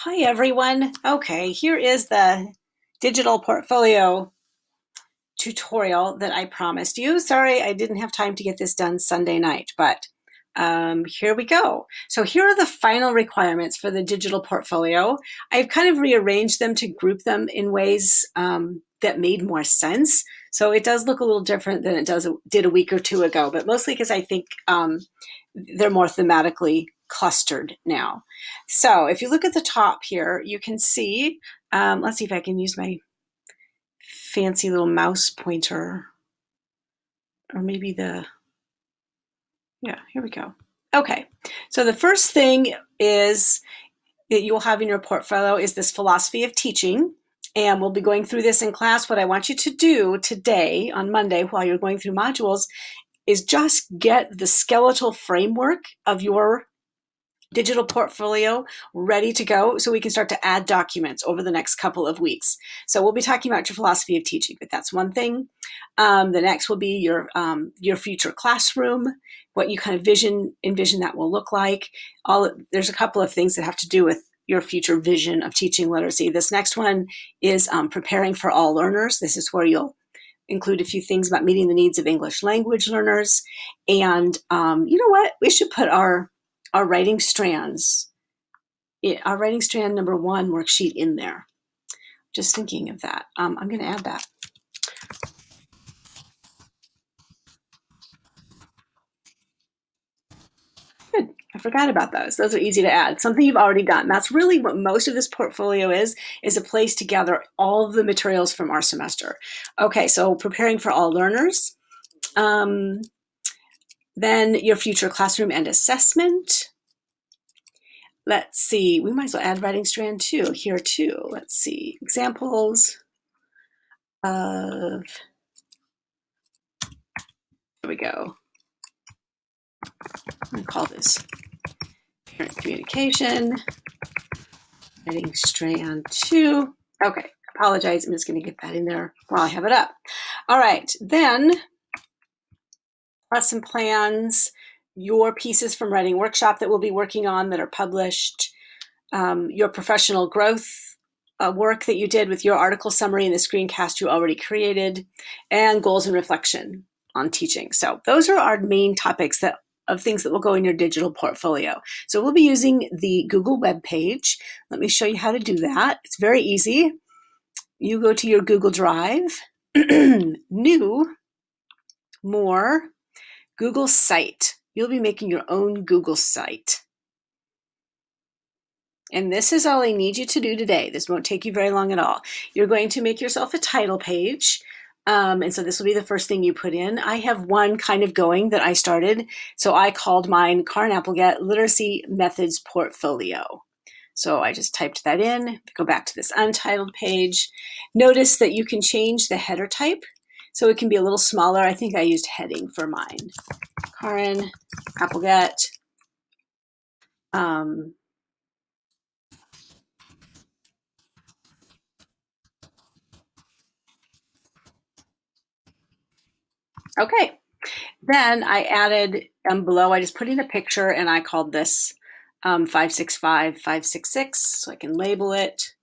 Hi everyone. Okay, here is the digital portfolio tutorial that I promised you. Sorry, I didn't have time to get this done Sunday night, but here we go. So here are the final requirements for the digital portfolio. I've kind of rearranged them to group them in ways that made more sense. So it does look a little different than it did a week or two ago, but mostly because I think they're more thematically clustered now. So if you look at the top here, you can see, let's see if I can use my fancy little mouse pointer, or maybe yeah, here we go. Okay, so the first thing is that you'll have in your portfolio is this philosophy of teaching. And we'll be going through this in class. What I want you to do today on Monday while you're going through modules is just get the skeletal framework of your digital portfolio ready to go so we can start to add documents over the next couple of weeks. So we'll be talking about your philosophy of teaching, but that's one thing. The next will be your future classroom, what you kind of envision that will look like. There's a couple of things that have to do with your future vision of teaching literacy. This next one is preparing for all learners. This is where you'll include a few things about meeting the needs of English language learners. And you know what? We should put our writing strands, our writing strand number 1 worksheet in there. Just thinking of that. I'm going to add that. Good. I forgot about those. Those are easy to add. Something you've already done. That's really what most of this portfolio is a place to gather all of the materials from our semester. Okay, so preparing for all learners. Then your future classroom and assessment. Let's see, we might as well add writing strand 2 here too. Let's see, examples of, here we go. I'm going to call this parent communication, writing strand 2. Okay, apologize, I'm just going to get that in there while I have it up. All right, then lesson plans, your pieces from writing workshop that we'll be working on that are published, your professional growth work that you did with your article summary and the screencast you already created, and goals and reflection on teaching. So those are our main topics of things that will go in your digital portfolio. So we'll be using the Google web page. Let me show you how to do that. It's very easy. You go to your Google Drive, new, more, Google site. You'll be making your own Google site. And this is all I need you to do today. This won't take you very long at all. You're going to make yourself a title page. And so this will be the first thing you put in. I have one kind of going that I started. So I called mine Karin Applegate Literacy Methods Portfolio. So I just typed that in, go back to this untitled page. Notice that you can change the header type. So it can be a little smaller. I think I used heading for mine. Karin Applegate. Okay. Then I added below, I just put in a picture and I called this 565, 566, so I can label it.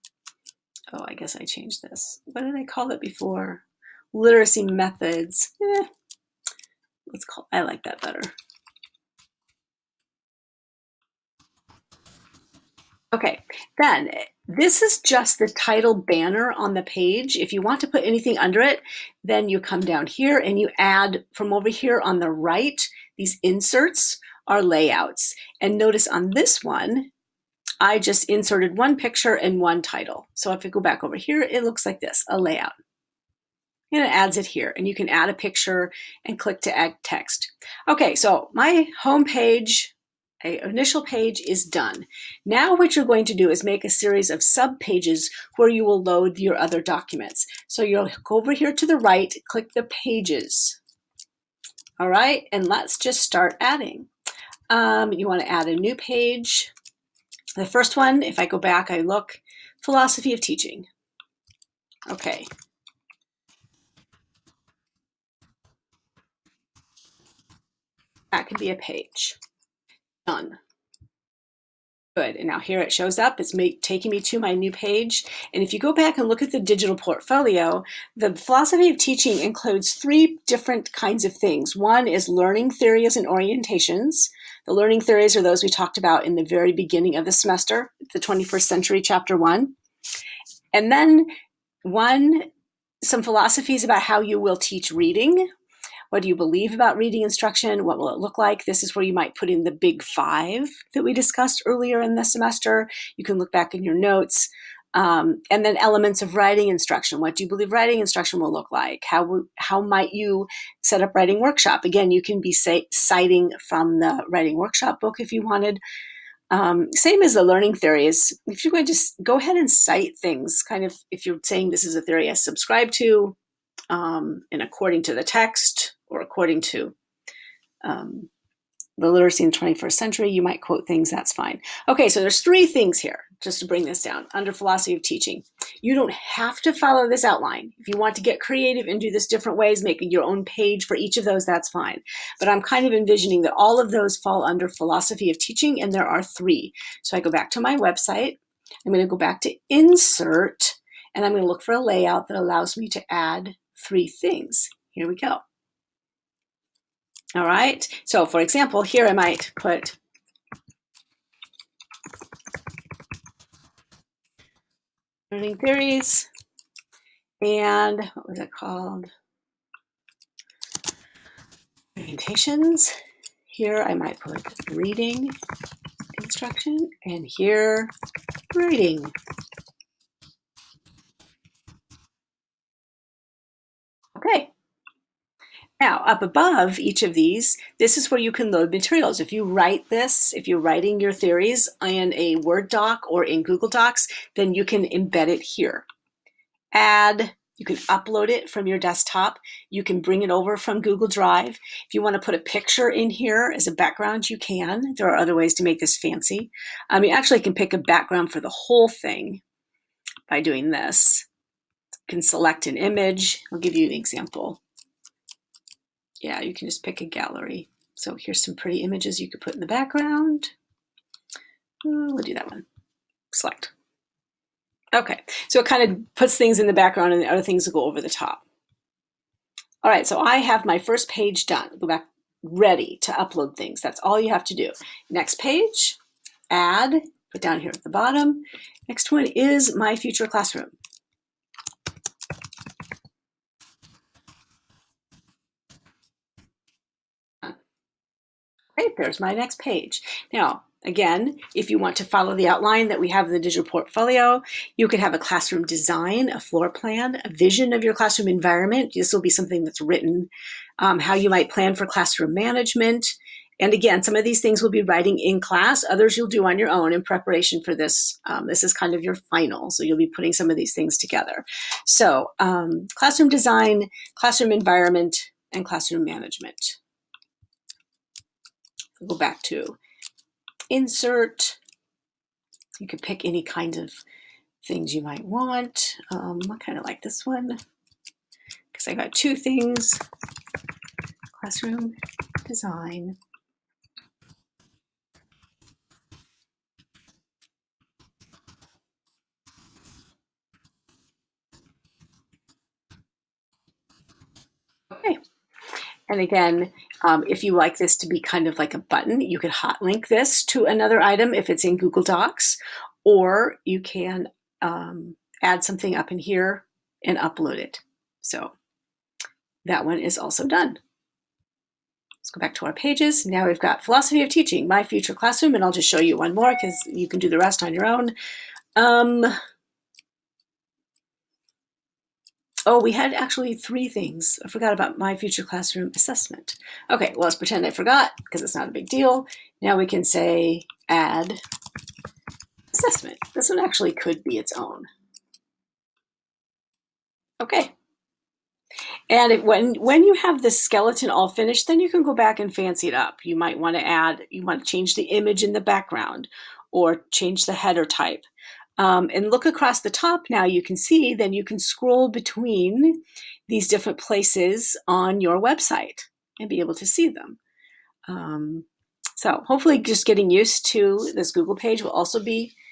Oh, I guess I changed this. What did I call it before? Literacy methods. I like that better. Okay, then this is just the title banner on the page. If you want to put anything under it, then you come down here and you add from over here on the right, these inserts are layouts. And notice on this one, I just inserted one picture and one title. So if I go back over here, it looks like this, a layout. And it adds it here. And you can add a picture and click to add text. Okay, so my home page, initial page is done. Now what you're going to do is make a series of sub-pages where you will load your other documents. So you'll go over here to the right, click the pages. All right, and let's just start adding. You want to add a new page. The first one, if I go back, I look, philosophy of teaching. Okay. That could be a page. Done. Good. And now here it shows up. It's taking me to my new page. And if you go back and look at the digital portfolio, the philosophy of teaching includes 3 different kinds of things. One is learning theories and orientations. The learning theories are those we talked about in the very beginning of the semester, the 21st Century, Chapter 1. And then some philosophies about how you will teach reading. What do you believe about reading instruction? What will it look like? This is where you might put in the big 5 that we discussed earlier in the semester. You can look back in your notes. And then elements of writing instruction. What do you believe writing instruction will look like? How might you set up writing workshop? Again, you can be citing from the writing workshop book if you wanted. Same as the learning theories. If you're going to just go ahead and cite things, kind of if you're saying this is a theory I subscribe to, and according to the text or according to the literacy in the 21st century, you might quote things, that's fine. Okay, so there's 3 things here, just to bring this down, under philosophy of teaching. You don't have to follow this outline. If you want to get creative and do this different ways, make your own page for each of those, that's fine. But I'm kind of envisioning that all of those fall under philosophy of teaching, and there are 3. So I go back to my website, I'm going to go back to insert, and I'm going to look for a layout that allows me to add 3 things. Here we go. All right, so for example, here I might put learning theories, and what was it called? Orientations. Here I might put reading instruction, and here writing. Okay. Now, up above each of these, this is where you can load materials. If you write this, if you're writing your theories in a Word doc or in Google Docs, then you can embed it here. Add, you can upload it from your desktop. You can bring it over from Google Drive. If you want to put a picture in here as a background, you can. There are other ways to make this fancy. You actually can pick a background for the whole thing by doing this. You can select an image. I'll give you an example. Yeah, you can just pick a gallery. So here's some pretty images you could put in the background. We'll do that one. Select. Okay, so it kind of puts things in the background and the other things will go over the top. All right, so I have my first page done. Go back, ready to upload things. That's all you have to do. Next page, add, put down here at the bottom. Next one is My Future Classroom. Okay, there's my next page. Now, again, if you want to follow the outline that we have in the digital portfolio, you could have a classroom design, a floor plan, a vision of your classroom environment. This will be something that's written, how you might plan for classroom management. And again, some of these things will be writing in class, others you'll do on your own in preparation for this. This is kind of your final, so you'll be putting some of these things together. So classroom design, classroom environment, and classroom management. Go back to insert. You can pick any kind of things you might want. I kind of like this one because I got 2 things. Classroom design. Okay. And again, if you like this to be kind of like a button, you could hot link this to another item if it's in Google Docs, or you can add something up in here and upload it. So that one is also done. Let's go back to our pages. Now we've got Philosophy of Teaching, My Future Classroom, and I'll just show you one more because you can do the rest on your own. Oh, we had actually 3 things. I forgot about My Future Classroom assessment. Okay, well, let's pretend I forgot because it's not a big deal. Now we can say add assessment. This one actually could be its own. Okay. And when you have this skeleton all finished, then you can go back and fancy it up. You might want to change the image in the background or change the header type. And look across the top now, you can see, then you can scroll between these different places on your website and be able to see them. So hopefully just getting used to this Google page will also be